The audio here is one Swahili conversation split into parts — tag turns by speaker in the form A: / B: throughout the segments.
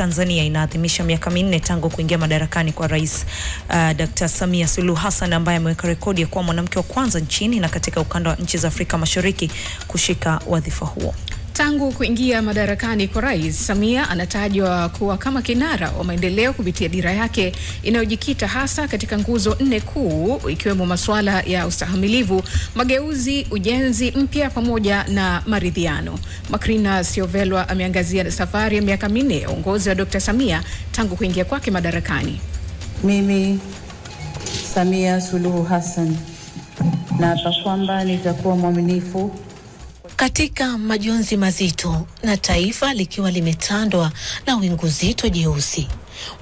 A: Tanzania inaadhimisha miaka 4 tangu kuingia madarakani kwa Rais Dr. Samia Suluhu Hassan ambaye ameweka rekodi ya kuwa mwanamke wa kwanza nchini na katika ukanda wa nchi za Afrika Mashariki kushika wadhifa huo.
B: Tangu kuingia madarakani kwa Rais, Samia anatajwa kuwa kama kinara wa maendeleo kupitia dira yake inayojikita hasa katika nguzo 4 kuu, ikiwemo masuala ya ustahimilivu, mageuzi, ujenzi mpya pamoja na maridhiano. Makrina Siovelwa ameangazia safari ya miaka 4 ya uongozi wa Dr. Samia tangu kuingia kwake madarakani.
C: Mimi Samia Suluhu Hassan naapa kwamba nitakuwa mwaminifu
D: katika majonzi mazito na taifa likiwa limetandwa na wingu zito jeusi.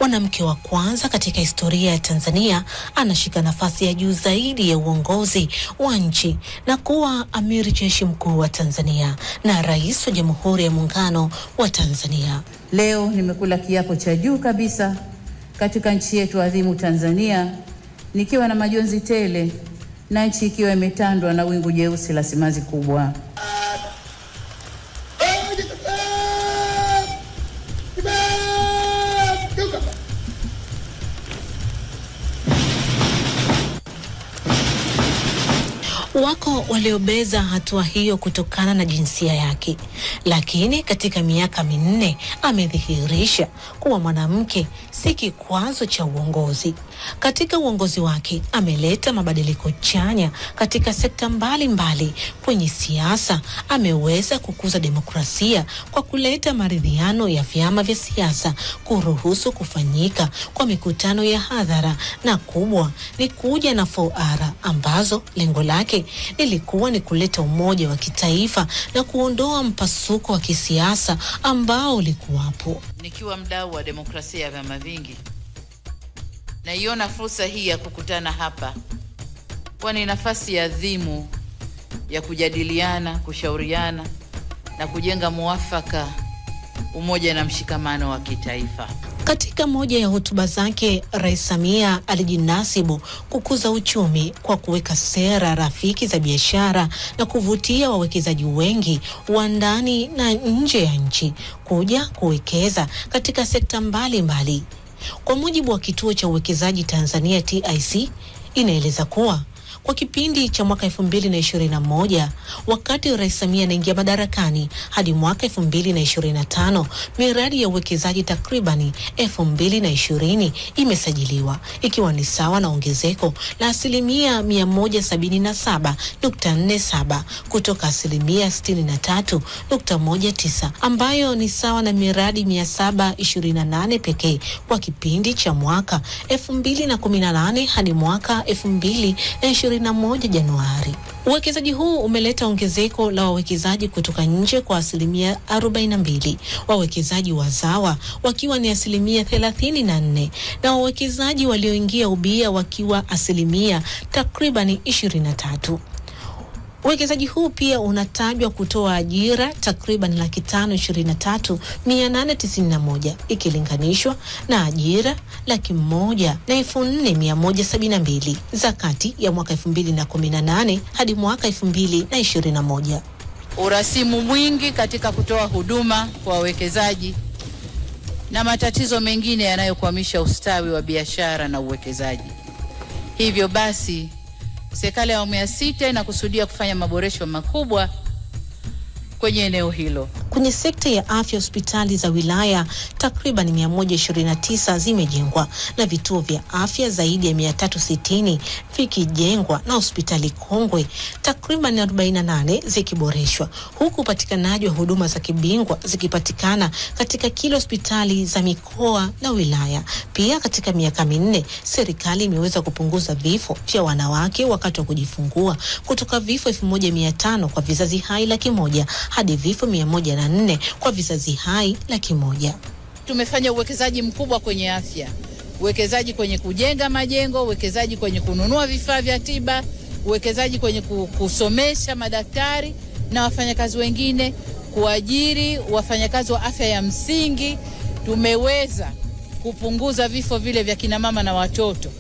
D: Mwanamke wa kwanza katika historia ya Tanzania anashika nafasi ya juu zaidi ya uongozi wa nchi na kuwa amiri jeshi mkuu wa Tanzania na rais wa Jamhuri ya Muungano wa Tanzania.
C: Leo nimekula kiapo cha juu kabisa katika nchi yetu adhimu Tanzania, nikiwa na majonzi tele na nchi ikiwa imetandwa na wingu jeusi la simanzi kubwa.
D: Wako waliobeza hatua hiyo kutokana na jinsia yake, lakini katika miaka 4 amedhihirisha kuwa mwanamke si kikwazo cha uongozi. Katika uongozi wake ameleta mabadiliko chanya katika sekta mbalimbali. Kwenye siasa ameweza kukuza demokrasia kwa kuleta maridhiano ya vyama vya siasa, kuruhusu kufanyika kwa mikutano ya hadhara, na kubwa ni kuja na 4R ambazo lengo lake ilikuwa ni kuleta umoja wa kitaifa na kuondoa mpasuko wa kisiasa ambao ulikuwapo.
E: Nikiwa mdau wa demokrasia ya vyama vingi, naiona fursa hii ya kukutana hapa kwa ni nafasi adhimu ya kujadiliana, kushauriana na kujenga muafaka, umoja na mshikamano wa kitaifa.
D: Katika moja ya hotuba zake, Rais Samia alijinasibu kukuza uchumi kwa kuweka sera rafiki za biashara na kuvutia wawekezaji wengi wa ndani na nje ya nchi kuja kuwekeza katika sekta mbalimbali. Kwa mujibu wa Kituo cha Uwekezaji Tanzania TIC, inaeleza kuwa kwa kipindi cha mwaka 2021 wakati Rais Samia anaingia madarakani hadi mwaka 2025, miradi ya uwekezaji takribani 2020 imesajiliwa, ikiwa ni sawa na ongezeko la 177.47 kutoka 63.19 ambayo ni sawa na miradi 728 pekee kwa kipindi cha mwaka 2018 hadi mwaka 2021 Januari. Uwekezaji huu umeleta ongezeko la wawekezaji kutoka nje kwa 42%, wawekezaji wazawa wakiwa ni 34% na wawekezaji walioingia ubia wakiwa takribani 23%. Uwekezaji huu pia unatajwa kutoa ajira takriban 523,891 ikilinganishwa na ajira 104,172 za kati ya mwaka 2018 hadi mwaka 2021.
E: Urasimu mwingi katika kutoa huduma kwa wawekezaji na matatizo mengine yanayokwamisha ustawi wa biashara na uwekezaji. Hivyo basi serikali ya awamu ya 6 inakusudia kufanya maboresho makubwa kwenye eneo hilo.
D: Kwenye sekta ya afya, hospitali za wilaya takriban 129 zimejengwa na vituo vya afya zaidi ya 360 vikijengwa na hospitali kongwe takriban 48 zikiboreshwa, huku upatikanaji wa huduma za kibingwa zikipatikana katika kila hospitali za mikoa na wilaya. Pia katika miaka 4 serikali imeweza kupunguza vifo vya wanawake wakati wa kujifungua kutoka vifo 1500 kwa vizazi hai 100,000 hadi vifo 104 kwa vizazi hai 100,000.
E: Tumefanya uwekezaji mkubwa kwenye afya, uwekezaji kwenye kujenga majengo, uwekezaji kwenye kununua vifaa vya tiba, uwekezaji kwenye kusomesha madaktari na wafanyakazi wengine, kuajiri wafanyakazi wa afya ya msingi. Tumeweza kupunguza vifo vile vya kina mama na watoto.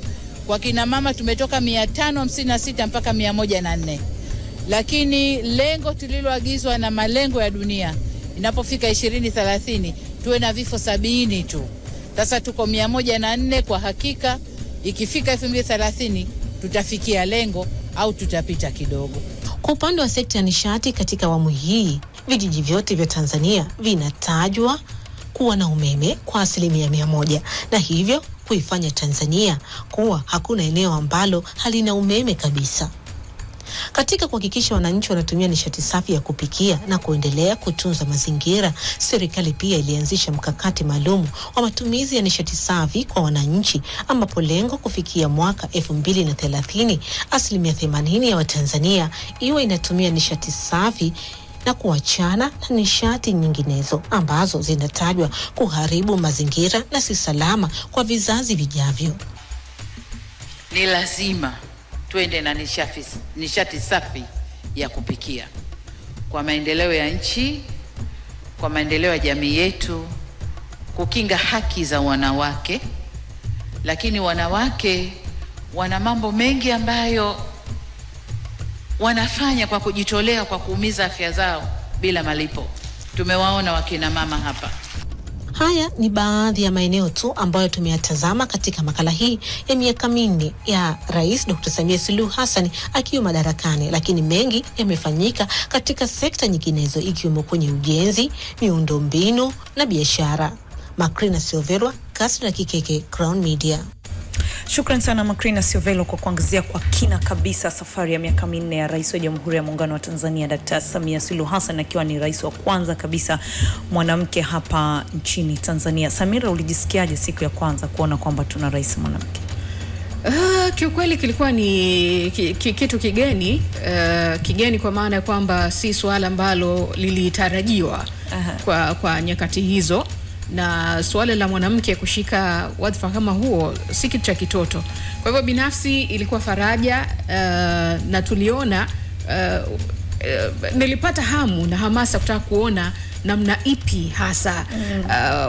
E: Kwa kina mama tumetoka 556 mpaka 104. Lakini lengo tuliloagizwa na malengo ya dunia inapofika 2030 tuwe na vifo 70 tu. Sasa tuko 104 kwa hakika. Ikifika 2030 tutafikia lengo au tutapita kidogo.
D: Kwa upande wa sekta ya nishati, katika awamu hii vijiji vyote vya Tanzania vinatajwa kuwa na umeme kwa 100%, na hivyo kuifanya Tanzania kuwa hakuna eneo ambalo halina umeme kabisa. Katika kuhakikisha wananchi wanatumia nishati safi ya kupikia na kuendelea kutunza mazingira, serikali pia ilianzisha mkakati maalum wa matumizi ya nishati safi kwa wananchi, ambapo lengo kufikia mwaka 2030 80% ya Watanzania iwe inatumia nishati safi na kuachana na nishati nyinginezo ambazo zinatajwa kuharibu mazingira na si salama kwa vizazi vijavyo.
E: Ni lazima tuende na nishati safi ya kupikia kwa maendeleo ya nchi, kwa maendeleo ya jamii yetu, kukinga haki za wanawake. Lakini wanawake wana mambo mengi ambayo wanafanya kwa kujitolea, kwa kuumiza afya zao bila malipo. Tumewaona wakina mama hapa.
D: Haya ni baadhi ya maeneo tu ambayo tumeyatazama katika makala hii ya miaka 4 ya Rais Dr. Samia Suluhu Hassan akiwa madarakani, lakini mengi yamefanyika katika sekta nyinginezo ikiwemo kwenye ujenzi, miundombinu na biashara. Macrina Silvelwa, Kasra Kikeke, Crown Media.
A: Shukran sana Macrina Silvelwa kwa kuangazia kwa kina kabisa safari ya miaka 4 ya Rais wa Jamhuri ya Muungano wa Tanzania Dr. Samia Suluhu Hassan, akiwa ni rais wa kwanza kabisa mwanamke hapa nchini Tanzania. Samira, ulijisikiaje siku ya kwanza kuona kwamba tuna rais mwanamke?
B: Kiukweli kilikuwa ni kitu kigeni, kigeni kwa maana ya kwamba si swala ambalo lilitarajiwa kwa nyakati hizo, na swala la mwanamke kushika wadhifa kama huo si kitu cha kitoto. Kwa hivyo binafsi ilikuwa faraja, na tuliona nilipata hamu na hamasa kutaka kuona namna ipi hasa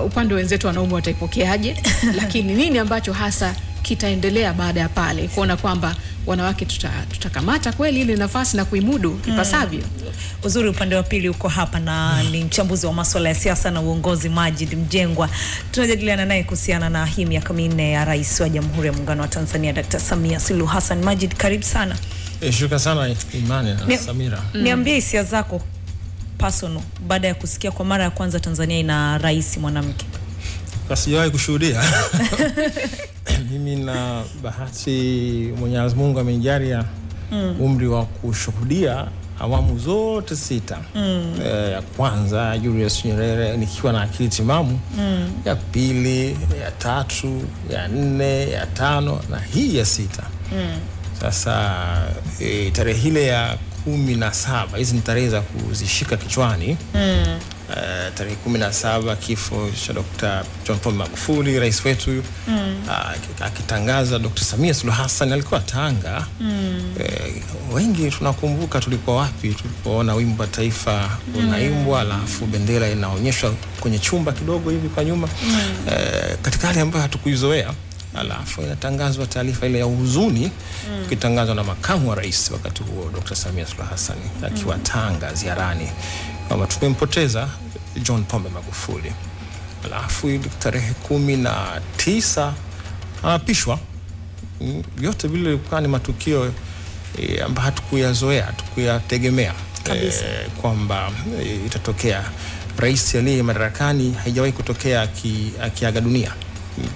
B: upande wenzetu wanaume wataipokeaje, lakini nini ambacho hasa kitaendelea baada ya pale, kuona kwamba wanawake tutakamata kweli ile nafasi na kuimudu ipasavyo.
A: Uzuri upande wa pili uko hapa na ni mchambuzi wa masuala ya siasa na uongozi, Majid Mjengwa. Tunajadiliana naye kuhusiana na hii miaka 4 ya Rais wa Jamhuri ya Muungano wa Tanzania Dr. Samia Suluhu Hassan. Majid, karibu sana.
F: Shukrani sana Imani na Samira.
A: Niambie hisia zako personal baada ya kusikia kwa mara ya kwanza Tanzania ina rais mwanamke.
F: Sijawahi kushuhudia. Mimi na bahati Mwenyezi Mungu amenijalia umri wa kushuhudia awamu zote 6. Ya kwanza Julius Nyerere nikiwa na akili timamu, ya pili, ya 3, ya 4, ya 5 na hii ya 6. Sasa tarehe ile ya 17, hizi ni tarehe za kuzishika kichwani. Tarehe 17 kifo cha Dr. John Pombe Magufuli, rais wetu, akitangaza Dr. Samia Suluhu Hassan alikuwa Tanga. Wengi tunakumbuka tulikuwa wapi tulipoona wimbo wa taifa unaimbwa, alafu bendera inaonyeshwa kwenye chumba kidogo hivi kwa nyuma, katika hali ambayo hatukuizoea. Alafu inatangazwa taarifa ile ya huzuni, ikitangazwa na makamu wa rais wakati huo Dr. Samia Suluhu Hassan akiwa Tanga ziarani, kwamba tumempoteza John Pombe Magufuli. Alafu tarehe 19 anapishwa. Yote vile ilikuwa ni matukio ambayo hatukuyazoea, hatukuyategemea kwamba itatokea. Rais aliye madarakani haijawahi kutokea akiaga dunia,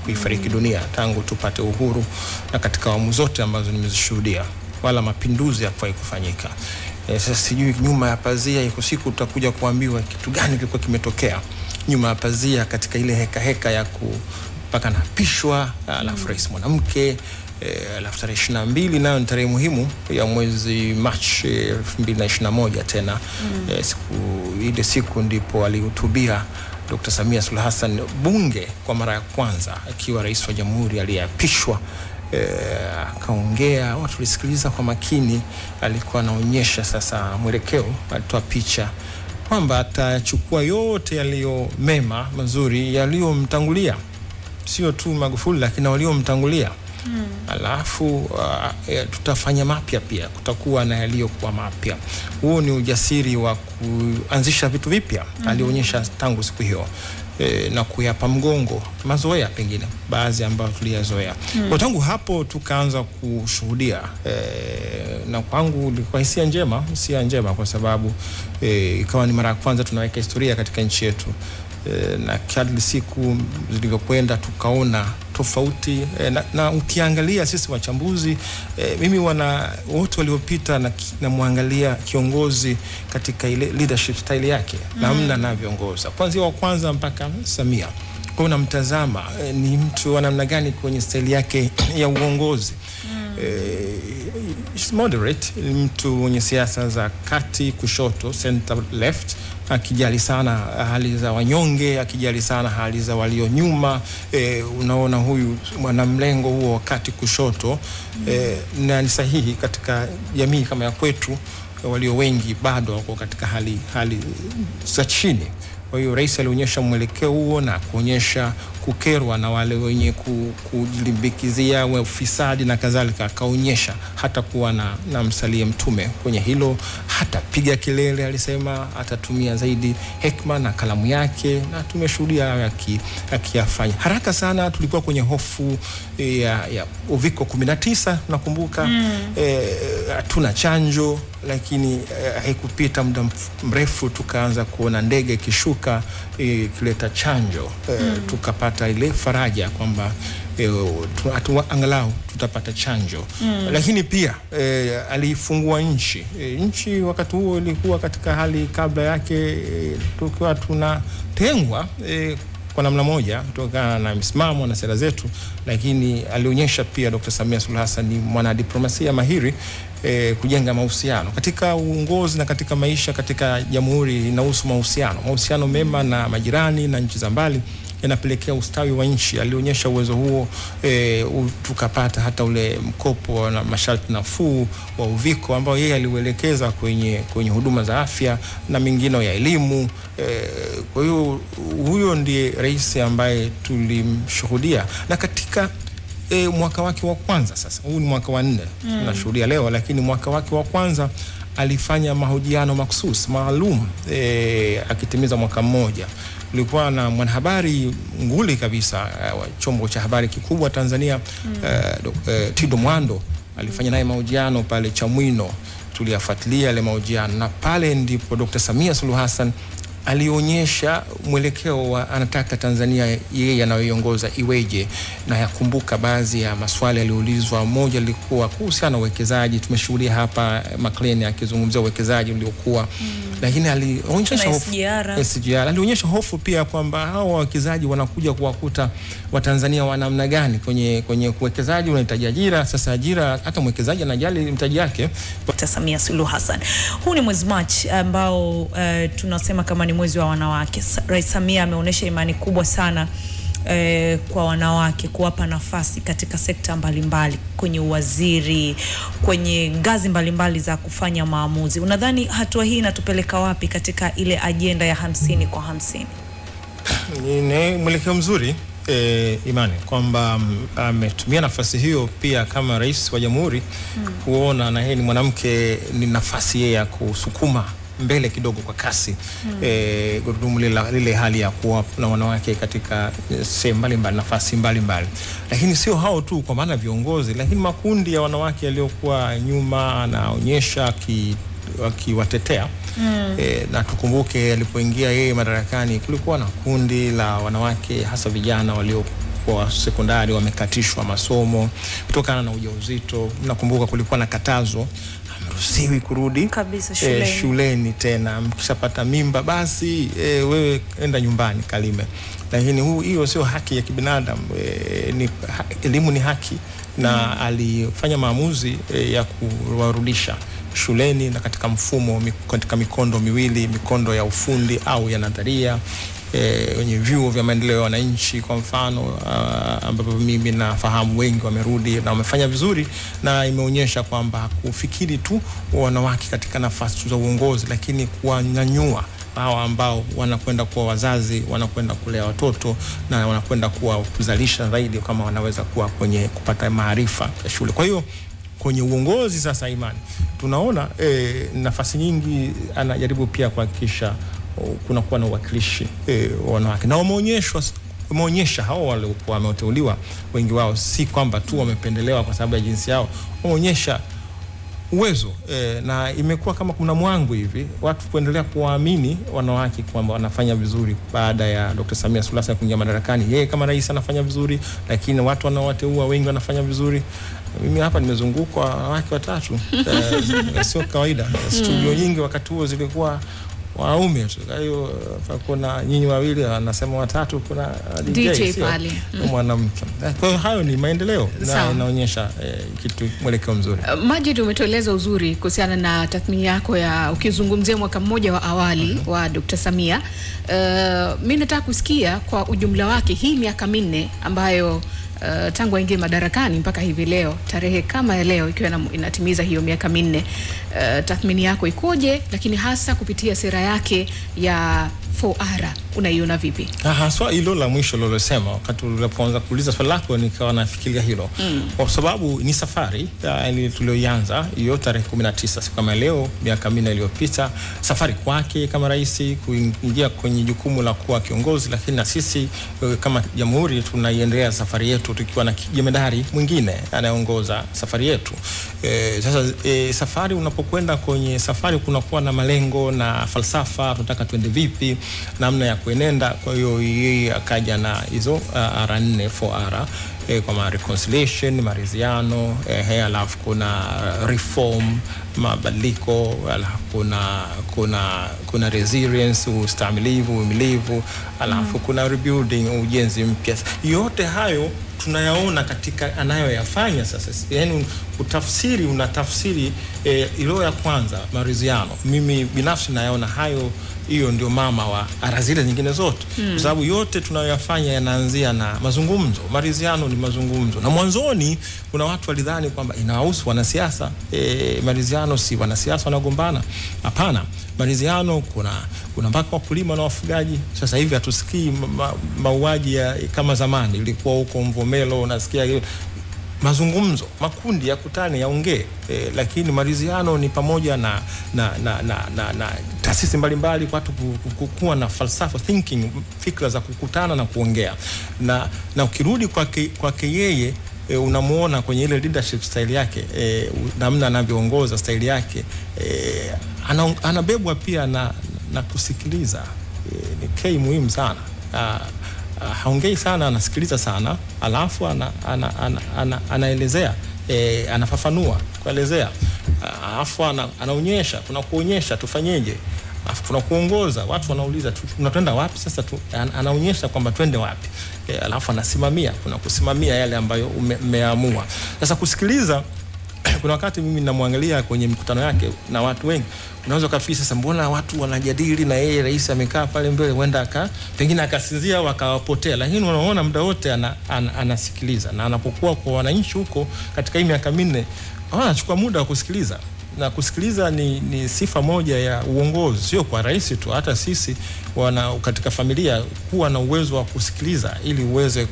F: kuifariki dunia tangu tupate uhuru, na katika awamu zote ambazo nimezishuhudia wala mapinduzi hayakuwahi kufanyika. Sasa sijui nyuma ya pazia iko siku utakuja kuambiwa kitu gani kilikuwa kimetokea nyuma ya pazia katika ile heka ya mpaka napishwa, alafu rais mwanamke. Alafu tarehe 22 nayo ni tarehe muhimu ya mwezi March 2021 tena. Siku ndipo alihutubia Dr. Samia Suluhu Hassan bunge kwa mara ya kwanza akiwa rais wa jamhuri aliyeapishwa. Akaongea, watu walisikiliza kwa makini. Alikuwa anaonyesha sasa mwelekeo, alitoa picha kwamba atachukua yote yaliyo mema mazuri yaliyomtangulia, sio tu Magufuli lakini waliomtangulia. Alafu tutafanya mapya pia, kutakuwa na yaliyokuwa mapya. Huo ni ujasiri wa kuanzisha vitu vipya alionyesha tangu siku hiyo. na kuyapa mgongo mazoea pengine baadhi ambayo tuliyazoea. Kwa tangu hapo tukaanza kushuhudia na kwangu ilikuwa hisia njema kwa sababu ikawa ni mara ya kwanza tunaweka historia katika nchi yetu. Na kadri siku zilivyokwenda tukaona tofauti na ukiangalia sisi wachambuzi mimi wote waliopita na muangalia kiongozi katika ile leadership style yake namna anavyoongoza kuanzia wa kwanza mpaka Samia. Kwa unamtazama ni mtu wa namna gani kwenye style yake ya uongozi. Is moderate, mtu mwenye siasa za kati kushoto, center left, akijali sana hali za wanyonge, akijali sana hali za walio nyuma. Unaona huyu mwanamlengo huo wakati kushoto na ni sahihi katika jamii kama ya kwetu, walio wengi bado wako katika hali za chini. Kwa hiyo rais alionyesha mwelekeo huo na kuonyesha kukerwa na wale wenye kujilimbikizia ufisadi na kadhalika. Akaonyesha hata kuwa na msalie mtume kwenye hilo, hata piga kelele, alisema atatumia zaidi hekima na kalamu yake, na tumeshuhudia akiyafanya haraka sana. Tulikuwa kwenye hofu ya uviko 19 nakumbuka, hatuna chanjo, lakini haikupita muda mrefu tukaanza kuona ndege ikishuka kuleta chanjo. Tukapata ile faraja kwamba angalau tutapata chanjo. Lakini pia alifungua nchi wakati huo ilikuwa katika hali kabla yake tukiwa tunatengwa kwa namna moja kutokana na msimamo na sera zetu, lakini alionyesha pia Dr. Samia Suluhu Hassan ni mwanadiplomasia mahiri kujenga mahusiano katika uongozi na katika maisha. Katika jamhuri inahusu mahusiano mema na majirani na nchi za mbali yanapelekea ustawi wa nchi. Alionyesha uwezo huo, tukapata hata ule mkopo na masharti nafuu wa uviko ambao yeye aliuelekeza kwenye huduma za afya na mingine ya elimu. Kwa hiyo huyo ndiye rais ambaye tulimshuhudia. Na katika mwaka wake wa kwanza, sasa huu ni mwaka wa 4 tunashuhudia leo, lakini mwaka wake wa kwanza alifanya mahojiano maksus maalum akitimiza mwaka mmoja. Ulikuwa na mwanahabari nguli kabisa wa chombo cha habari kikubwa Tanzania, Tido Mwando, alifanya naye mahojiano pale Chamwino. Tuliyafuatilia ile mahojiano, na pale ndipo Dr. Samia Suluhu Hassan alionyesha mwelekeo wa anataka Tanzania yeye anayoiongoza iweje. Na yakumbuka baadhi ya maswali aliulizwa, moja lilikuwa kuhusiana na uwekezaji. Tumeshuhudia hapa McLean akizungumzia uwekezaji uliokuwa, lakini alionyesha hofu SGR. Alionyesha hofu pia kwamba hao wawekezaji wanakuja kuwakuta Watanzania wa namna gani kwenye uwekezaji. Unahitaji ajira, sasa ajira hata mwekezaji anajali mtaji yake.
A: Dr. Samia Suluhu Hassan, huu ni mwezi Machi ambao tunasema kama ni mwezi wa wanawake. Rais Samia ameonyesha imani kubwa sana kwa wanawake, kuwapa nafasi katika sekta mbalimbali, kwenye uwaziri, kwenye ngazi mbalimbali za kufanya maamuzi. Unadhani hatua hii inatupeleka wapi katika ile ajenda ya 50 kwa 50?
F: Ni mwelekeo mzuri Imani, kwamba ametumia nafasi hiyo pia kama rais wa jamhuri kuona na yeye ni mwanamke, ni nafasi yeye ya kusukuma mbele kidogo kwa kasi gurudumu lile hali ya kuwa na wanawake katika sehemu mbalimbali, nafasi mbalimbali. Lakini sio hao tu, kwa maana viongozi, lakini makundi ya wanawake yaliokuwa nyuma anaonyesha wakiwatetea. Na tukumbuke alipoingia yeye madarakani kulikuwa na kundi la wanawake hasa vijana waliokuwa sekondari wamekatishwa masomo kutokana na ujauzito. Nakumbuka kulikuwa na katazo, hamruhusiwi kurudi kabisa shuleni tena, mkishapata mimba basi wewe enda nyumbani kalime. Lakini hiyo sio haki ya kibinadamu, elimu ni haki, na alifanya maamuzi ya kuwarudisha shuleni na katika mfumo, katika mikondo miwili, mikondo ya ufundi au ya nadharia, wenye vyuo vya maendeleo ya wananchi kwa mfano, ambapo mimi nafahamu wengi wamerudi na wamefanya vizuri, na imeonyesha kwamba kufikiri tu wanawake katika nafasi za uongozi, lakini kuwanyanyua hao ambao wanakwenda kuwa wazazi, wanakwenda kulea watoto, na wanakwenda kuwa kuzalisha zaidi kama wanaweza kuwa kwenye kupata maarifa ya shule. Kwa hiyo kwenye uongozi sasa, Imani, tunaona nafasi nyingi anajaribu pia kuhakikisha kuna kuwa na uwakilishi wanawake, na wameonyesha hao waliokuwa wameteuliwa wengi wao si kwamba tu wamependelewa kwa sababu ya jinsi yao, wameonyesha uwezo na imekuwa kama kuna mwangu hivi watu kuendelea kuwaamini wanawake kwamba wanafanya vizuri baada ya Dr. Samia Suluhu Hassan kuingia madarakani. Yeye kama rais anafanya vizuri, lakini watu wanaowateua wengi wanafanya vizuri. Mimi hapa nimezungukwa wanawake 3 sio kawaida. Studio nyingi wakati huo zilikuwa waume tu. Kwa hiyo kuna nyinyi wawili wanasema 3, kuna DJ pale mwanamke. Kwa hiyo hayo ni maendeleo na inaonyesha kitu mwelekeo mzuri.
B: Majid, umetueleza uzuri kuhusiana na tathmini yako ya ukizungumzia mwaka mmoja wa awali wa Dr. Samia. Mimi nataka kusikia kwa ujumla wake hii miaka 4 ambayo tangu aingie madarakani mpaka hivi leo, tarehe kama ya leo ikiwa inatimiza hiyo miaka 4, tathmini yako ikoje, lakini hasa kupitia sera yake ya 4R unaiona vipi?
F: Haswa hilo la mwisho lilosema wakati ulipoanza kuuliza swali lako nikawa nafikiria hilo. Kwa sababu ni safari tulioianza hiyo tarehe 19 siku kama leo miaka 4 iliyopita, safari kwake kama rais kuingia kwenye jukumu la kuwa kiongozi, lakini na sisi kama jamhuri tunaiendelea safari yetu tukiwa na jemedari mwingine anayeongoza safari yetu. Sasa safari, unapokwenda kwenye safari kunakuwa na malengo na falsafa, tunataka tuende vipi, namna ya kuenenda. Kwa hiyo yeye akaja na hizo R4 4R kama reconciliation, maridhiano, alafu kuna reform, mabadiliko, alafu kuna resilience, ustahimilivu, uvumilivu, alafu kuna rebuilding, ujenzi mpya. Yote hayo tunayaona katika anayoyafanya sasa. Yaani unatafsiri ilo ya kwanza maridhiano. Mimi binafsi nayaona hiyo ndio mama wa ara zile nyingine zote. Kwa sababu yote tunayoyafanya yanaanzia na mazungumzo. Maridhiano ni mazungumzo. Na mwanzoni kuna watu walidhani kwamba inawahusu wanasiasa. Maridhiano si wanasiasa wanagombana. Hapana. Maridhiano kuna mpaka wakulima na wafugaji. Sasa hivi hatusikii mauaji kama zamani. Ilikuwa huko Mvomero unasikia mazungumzo, makundi ya kutane yaongee. Lakini maridhiano ni pamoja na taasisi mbalimbali, watu kukua na falsafa, thinking, fikra za kukutana na kuongea. Na ukirudi kwake yeye, unamuona kwenye ile leadership style yake, namna anavyoongoza style yake, anabebwa pia na kusikiliza. Ni key muhimu sana. Haongei sana, anasikiliza sana, alafu anaelezea, anafafanua kuelezea, alafu anaonyesha, kuna kuonyesha tufanyeje, alafu kuna kuongoza. Watu wanauliza tunatenda wapi sasa anaonyesha kwamba twende wapi, alafu anasimamia, kuna kusimamia yale ambayo umeamua. Sasa kusikiliza, kuna wakati mimi ninamwangalia kwenye mikutano yake na watu wengi, unaweza kafisi sasa mbona watu wanajadili na yeye rais amekaa pale mbele, huenda pengine akasinzia wakawapotea, lakini unaona muda wote anasikiliza. Na anapokuwa kwa wananchi huko katika hii miaka 4, anachukua muda wa kusikiliza. Na kusikiliza ni sifa moja ya uongozi, sio kwa rais tu, hata sisi katika familia kuwa na uwezo wa kusikiliza ili uweze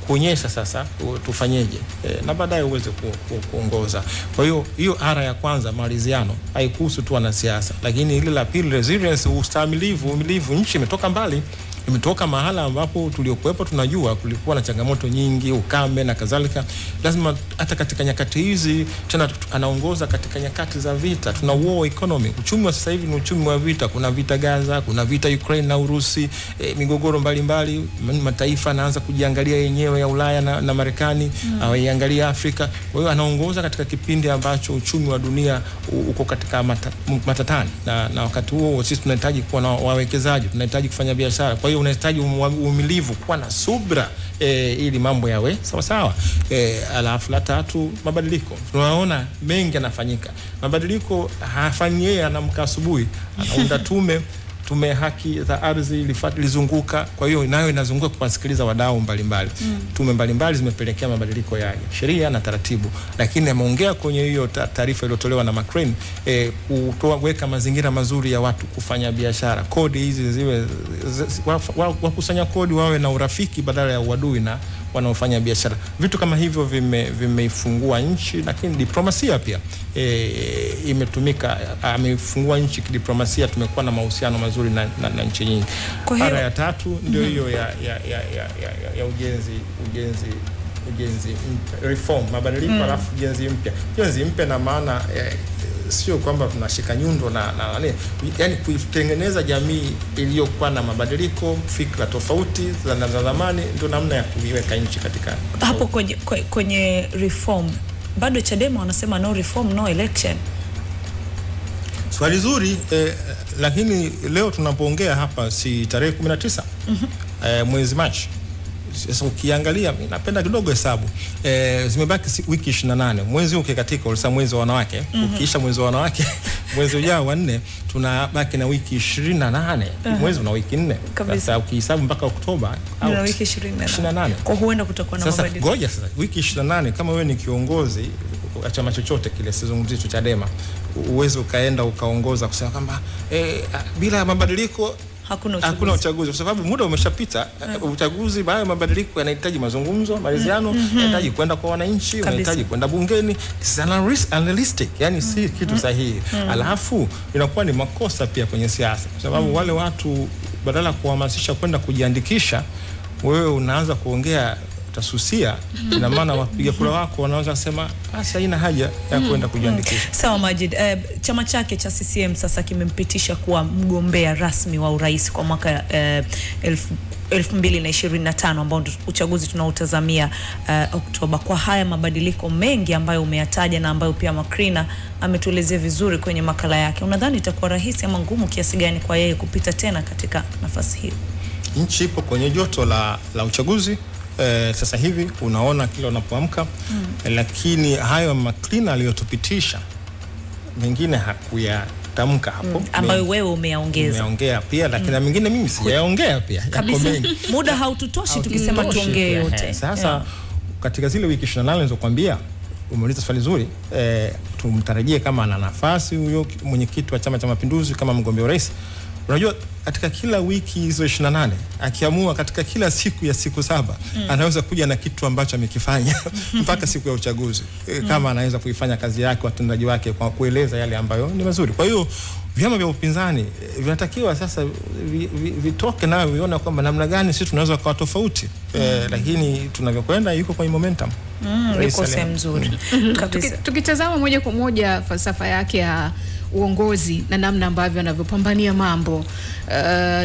F: kuonyesha sasa tufanyeje, na baadaye uweze kuongoza. Kwa hiyo ara ya kwanza maridhiano haikuhusu tu wanasiasa, lakini ile la pili resilience, ustahimilivu, uvumilivu. Nchi imetoka mbali, imetoka mahala ambapo tuliokuepo tunajua kulikuwa na changamoto nyingi, ukame na kadhalika. Lazima hata katika nyakati hizi, tena anaongoza katika nyakati za vita, tuna war economy. Uchumi wa sasa hivi ni uchumi wa vita. Kuna vita Gaza, kuna vita Ukraine na Urusi, migogoro mbalimbali. Mataifa anaanza kujiangalia yenyewe ya Ulaya na Marekani, iangalia Afrika. Kwa hiyo anaongoza katika kipindi ambacho uchumi wa dunia uko katika matatani, na wakati huo sisi tunahitaji kuwa na wawekezaji, tunahitaji kufanya biashara. Kwa hiyo unahitaji uvumilivu, kuwa na subra ili mambo yawe sawa sawa. Alafu la tatu, mabadiliko. Tunaona mengi yanafanyika. Mabadiliko hafanyi yeye, anamka asubuhi anaunda tume haki za ardhi ilizunguka. Kwa hiyo nayo inazunguka kuwasikiliza wadau mbalimbali. Tume mbalimbali zimepelekea mabadiliko ya sheria na taratibu, lakini ameongea kwenye hiyo taarifa iliyotolewa na Macrae, kuweka mazingira mazuri ya watu kufanya biashara. Kodi hizi ziwe wakusanya kodi wawe na urafiki badala ya uadui na wanaofanya biashara. Vitu kama hivyo vimeifungua nchi, lakini diplomasia pia imetumika, amefungua nchi kidiplomasia. Tumekuwa na mahusiano mazuri na nchi nyingi. Mara ya tatu ndio hiyo ya ujenzi reform, mabadiliko alafu ujenzi mpya. Ujenzi mpya na maana sio kwamba tunashika nyundo na yani kutengeneza jamii iliyokuwa na mabadiliko, fikra tofauti za zamani, ndio namna ya kuiweka nchi katika
A: hapo. Kwenye reform bado Chadema wanasema no reform no election.
F: Swali zuri, lakini leo tunapoongea hapa si tarehe 19 mwezi Machi. Sasa ukiangalia, mimi napenda kidogo hesabu, zimebaki wiki 28. Mwezi ukikatika ulisa mwezi wa wanawake, ukiisha mwezi wa wanawake mwezi ujao wa 4 tunabaki na wiki 28. Mwezi una wiki 4. Sasa ukihesabu mpaka Oktoba
A: au wiki 28. Kwa huenda kutakuwa na mabadiliko.
F: Sasa ngoja sasa wiki 28, kama wewe ni kiongozi wa chama chochote kile, sizungumzi tu Chadema, uwezo ukaenda ukaongoza kusema kwamba bila mabadiliko hakuna uchaguzi, kwa sababu muda umeshapita. Uchaguzi baada ya mabadiliko yanahitaji mazungumzo, maridhiano, yanahitaji kwenda kwa wananchi, yanahitaji kwenda bungeni. It's unrealistic, yani si kitu sahihi. Alafu inakuwa ni makosa pia kwenye siasa, kwa sababu wale watu badala kuhamasisha kwenda kujiandikisha, wewe unaanza kuongea utasusia. Ina maana wapiga kura wako wanaweza kusema sasa haina haja ya kwenda kujiandikisha.
A: Sawa Majid, chama chake cha CCM sasa kimempitisha kuwa mgombea rasmi wa urais kwa mwaka 2025 ambao uchaguzi tunaotazamia Oktoba. Kwa haya mabadiliko mengi ambayo umeyataja na ambayo pia Makrina ametuelezea vizuri kwenye makala yake, unadhani itakuwa rahisi ama ngumu kiasi gani kwa yeye kupita tena katika nafasi hiyo?
F: Nchi ipo kwenye joto la uchaguzi. Sasa hivi unaona kila unapoamka, lakini hayo Makrina aliyotupitisha mengine hakuyatamka hapo,
A: ambayo wewe umeongea
F: pia, lakini mengine mimi sijaongea pia, yako mengi.
A: Muda haututoshi tukisema tuongee yote.
F: Sasa katika zile wiki 28 nilizokuambia, umeuliza swali zuri, tumtarajie kama ana nafasi huyo mwenyekiti wa Chama cha Mapinduzi kama mgombea urais. Unajua katika kila wiki hizo 28 akiamua katika kila siku ya siku 7 anaweza kuja na kitu ambacho amekifanya mpaka siku ya uchaguzi, kama anaweza kuifanya kazi yake, watendaji wake, kwa kueleza yale ambayo ni mazuri. Kwa hiyo vyama vya upinzani vinatakiwa sasa vitoke na vione kwamba namna gani sisi tunaweza kuwa tofauti, lakini tunavyokwenda yuko kwenye momentum.
A: Yuko sehemu nzuri kabisa.
B: Tukitazama moja kwa moja falsafa yake ya uongozi na namna ambavyo anavyopambania mambo,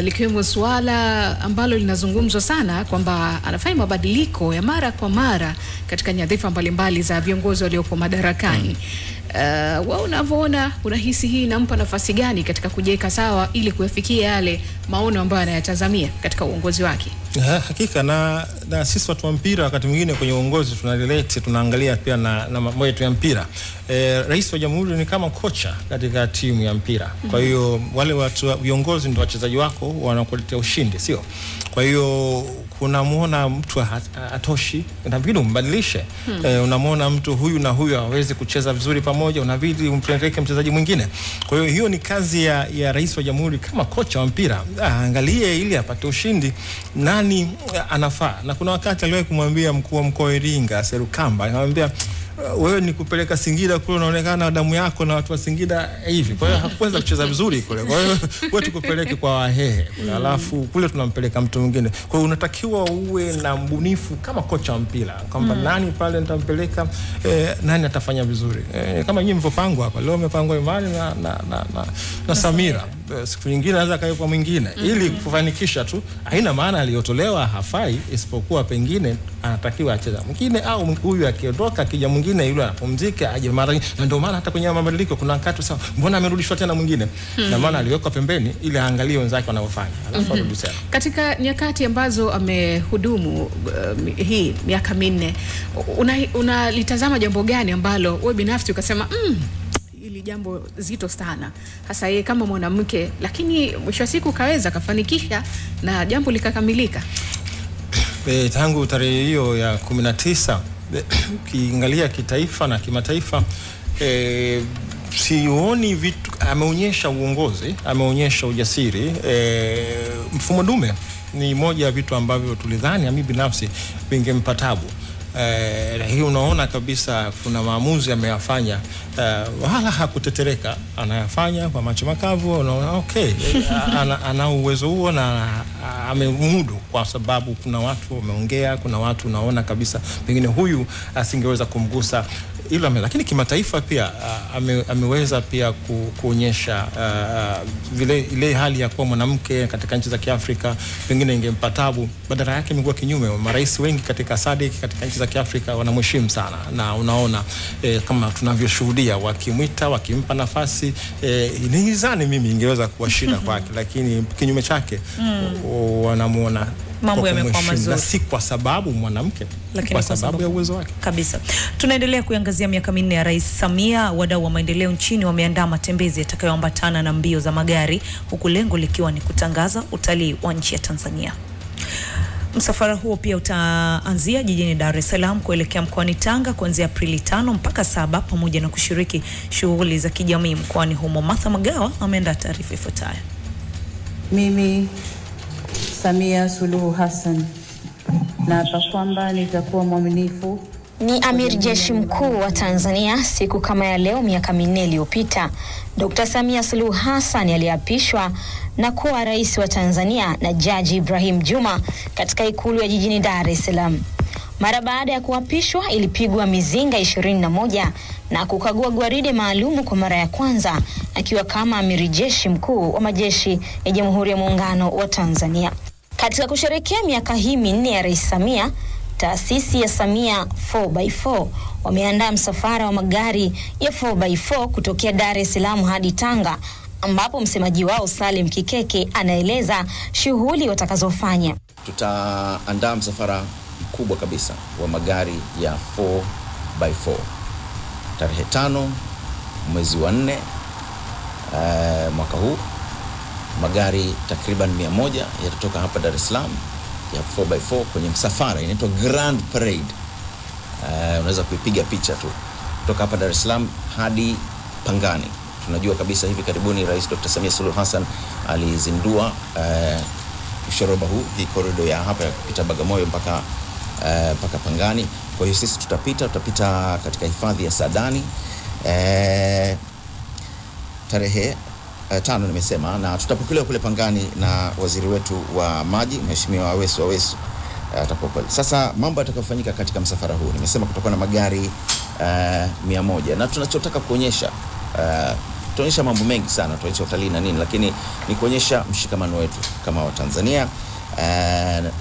B: likiwemo swala ambalo linazungumzwa sana kwamba anafanya mabadiliko ya mara kwa mara katika nyadhifa mbalimbali za viongozi walioko madarakani. Wao unavyoona, unahisi hii inampa nafasi gani katika kujiweka sawa ili kuyafikia yale maono ambayo anayatazamia katika uongozi wake?
F: Hakika na sisi watu wa mpira wakati mwingine kwenye uongozi tunarelate, tunaangalia pia na mambo yetu ya mpira. Rais wa Jamhuri ni kama kocha katika timu ya mpira. Kwa hiyo wale watu viongozi ndio wachezaji wako wanakuletea ushindi, sio? Kwa hiyo unamuona mtu atoshi, inabidi umbadilishe. Unamuona mtu huyu na huyu hawezi kucheza vizuri pamoja, unabidi umpeleke mchezaji mwingine. Kwa hiyo ni kazi ya Rais wa Jamhuri kama kocha wa mpira, angalie ili apate ushindi nani anafaa. Na kuna wakati aliwahi kumwambia mkuu wa mkoa wa Iringa Serukamba, anamwambia wewe ni kupeleka Singida kule, unaonekana damu yako na watu wa Singida hivi. Kwa hiyo hakuweza kucheza vizuri kule. Kwa hiyo wewe tukupeleke kwa Wahehe kule, alafu kule tunampeleka mtu mwingine. Kwa hiyo unatakiwa uwe na mbunifu kama kocha wa mpira, kwamba nani pale nitampeleka, nani atafanya vizuri. Kama nyinyi mvopangwa hapa leo, umepangwa Imani na Samira, siku nyingine anaweza kaepo mwingine, ili kufanikisha tu. Haina maana aliyotolewa hafai, isipokuwa pengine anatakiwa acheze mwingine, au huyu akiondoka akija mwingine yule anapumzika aje mara nyingine. Na ndio maana hata kwenye mabadiliko kuna wakati sawa, mbona amerudishwa tena mwingine? Na maana aliwekwa pembeni ili aangalie wenzake wanavyofanya, alafu arudi tena.
B: Katika nyakati ambazo amehudumu hii miaka 4, unalitazama jambo gani ambalo wewe binafsi ukasema hili jambo zito sana, hasa yeye kama mwanamke, lakini mwisho wa siku kaweza kafanikisha na jambo likakamilika?
F: Tangu tarehe hiyo ya 19, kiangalia kitaifa na kimataifa, sioni vitu. Ameonyesha uongozi, ameonyesha ujasiri. Mfumo dume ni moja ya vitu ambavyo tulidhani mimi binafsi vingempa tabu. Hii unaona kabisa kuna maamuzi ameyafanya, wala hakutetereka, anayafanya kwa macho makavu. Unaona okay, ana uwezo huo na amemudu, kwa sababu kuna watu wameongea, kuna watu unaona kabisa pengine huyu asingeweza kumgusa ila, lakini kimataifa pia ameweza pia kuonyesha vile ile hali ya kuwa mwanamke katika nchi za Kiafrika pengine ingempa tabu, badala yake imekuwa kinyume. Marais wengi katika SADC katika nchi za Kiafrika wanamheshimu sana, na unaona kama tunavyoshuhudia wakimwita, wakimpa nafasi. Nilizani mimi ingeweza kuwa shida kwake, lakini kinyume chake wanamuona
A: mambo yamekuwa mazuri,
F: si kwa sababu mwanamke,
A: lakini
F: kwa sababu ya uwezo wake
A: kabisa. Tunaendelea kuangazia miaka 4 ya Rais Samia. Wadau wa maendeleo nchini wameandaa matembezi yatakayoambatana na mbio za magari, huku lengo likiwa ni kutangaza utalii wa nchi ya Tanzania. Msafara huo pia utaanzia jijini Dar es Salaam kuelekea mkoani Tanga kuanzia Aprili 5 mpaka 7, pamoja na kushiriki shughuli za kijamii mkoani humo. Martha Magawa ameandaa taarifa ifuatayo.
C: Mimi Samia Suluhu Hassan naapa kwamba nitakuwa mwaminifu.
G: Ni Amiri Jeshi Mkuu wa Tanzania. Siku kama ya leo miaka 4 iliyopita, Dr. Samia Suluhu Hassan aliapishwa na kuwa rais wa Tanzania na Jaji Ibrahim Juma katika ikulu ya jijini Dar es Salaam. Mara baada ya kuapishwa ilipigwa mizinga 21 na kukagua gwaride maalumu kwa mara ya kwanza akiwa kama Amiri Jeshi Mkuu wa majeshi ya Jamhuri ya Muungano wa Tanzania. Katika kusherehekea miaka hii 4 ya Rais Samia, taasisi ya Samia 4x4 wameandaa msafara wa magari ya 4x4 kutokea Dar es Salaam hadi Tanga, ambapo msemaji wao Salim Kikeke anaeleza shughuli watakazofanya.
H: Tutaandaa msafara mkubwa kabisa wa magari ya 4x4 tarehe 5 mwezi wa 4 mwaka huu. Magari takriban 100 yatatoka hapa Dar es Salaam ya 4x4 kwenye msafara inaitwa Grand Parade. Unaweza kuipiga picha tu kutoka hapa Dar es Salaam hadi Pangani. Tunajua kabisa hivi karibuni Rais Dr. Samia Suluhu Hassan alizindua ushoroba huu, hii corridor ya hapa ya kupita Bagamoyo mpaka Pangani. Kwa hiyo sisi tutapita katika hifadhi ya Saadani tarehe 5 nimesema, na tutapokelewa kule Pangani na waziri wetu wa maji Mheshimiwa Aweso atapokuwa. Sasa mambo yatakayofanyika katika msafara huu, nimesema kutoka na magari 100, na tunachotaka kuonyesha tuonyesha mambo mengi sana, tuonyesha utalii na nini, lakini ni kuonyesha mshikamano wetu kama wa Tanzania.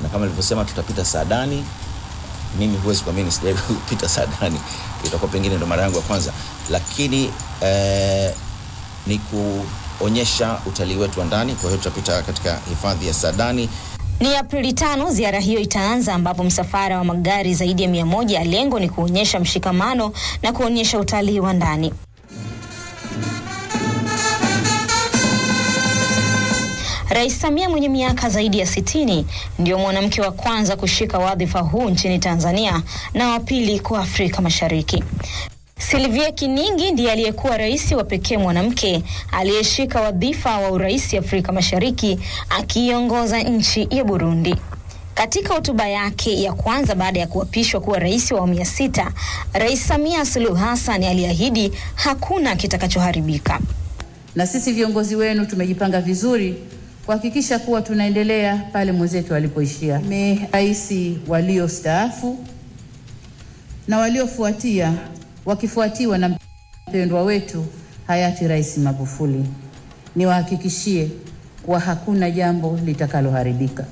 H: Na kama nilivyosema tutapita Saadani. Mimi huwezi kuamini sijawahi kupita Saadani, itakuwa pengine ndo mara yangu ya kwanza, lakini ni kuonyesha utalii wetu wa ndani. Kwa hiyo tutapita katika hifadhi ya Saadani.
G: Ni Aprili 5 ziara hiyo itaanza, ambapo msafara wa magari zaidi ya 100, lengo ni kuonyesha mshikamano na kuonyesha utalii wa ndani. Rais Samia mwenye miaka zaidi ya 60 ndio mwanamke wa kwanza kushika wadhifa huu nchini Tanzania na wa pili kwa Afrika Mashariki. Sylvia Kiningi ndiye aliyekuwa rais wa pekee mwanamke aliyeshika wadhifa wa urais Afrika Mashariki akiongoza nchi ya Burundi. Katika hotuba yake ya kwanza baada ya kuapishwa kuwa rais wa awamu ya 6, Rais Samia Suluhu Hassan aliahidi hakuna kitakachoharibika.
C: Na sisi viongozi wenu tumejipanga vizuri kuhakikisha kuwa tunaendelea pale mwenzetu alipoishia. Rais waliostaafu na waliofuatia wakifuatiwa na mpendwa wetu hayati Rais Magufuli, niwahakikishie kuwa hakuna jambo litakaloharibika.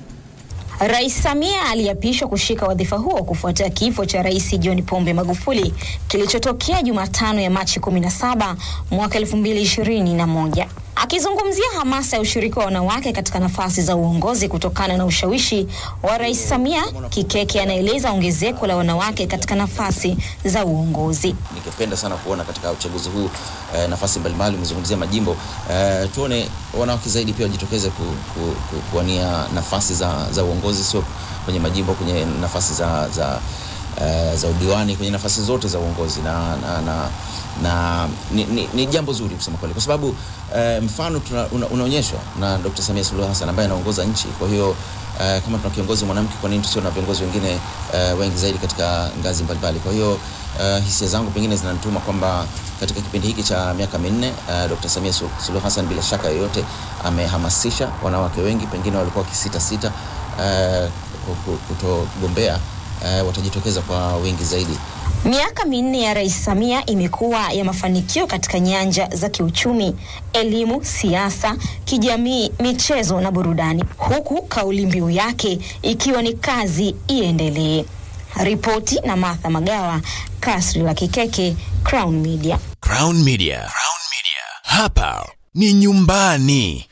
G: Rais Samia aliapishwa kushika wadhifa huo kufuatia kifo cha Rais John Pombe Magufuli kilichotokea Jumatano ya Machi 17 mwaka 2021. Akizungumzia hamasa ya ushiriki wa wanawake katika nafasi za uongozi kutokana na ushawishi wa Rais Samia, Kikeke anaeleza ongezeko la wanawake katika nafasi za uongozi.
H: Ningependa sana kuona katika uchaguzi huu nafasi mbalimbali, umezungumzia majimbo, tuone wanawake zaidi pia wajitokeze kuwania nafasi za uongozi, sio kwenye majimbo, kwenye nafasi za udiwani, kwenye nafasi zote za uongozi, na ni jambo zuri kusema kweli, kwa sababu mfano unaonyeshwa na Dr. Samia Suluhu Hassan ambaye anaongoza nchi. Kwa hiyo kama tuna kiongozi mwanamke, kwa nini tusio na viongozi wengine wengi zaidi katika ngazi mbalimbali? Kwa hiyo hisia zangu pengine zinanituma kwamba katika kipindi hiki cha miaka minne Dr. Samia Suluhu Hassan bila shaka yoyote amehamasisha wanawake wengi, pengine walikuwa kisita kutogombea, watajitokeza kwa wingi zaidi.
G: Miaka minne ya Rais Samia imekuwa ya mafanikio katika nyanja za kiuchumi, elimu, siasa, kijamii, michezo na burudani, huku kauli mbiu yake ikiwa ni kazi iendelee. Ripoti na Martha Magawa, Kasri la Kikeke, Crown Media.
I: Crown Media. Hapa ni nyumbani.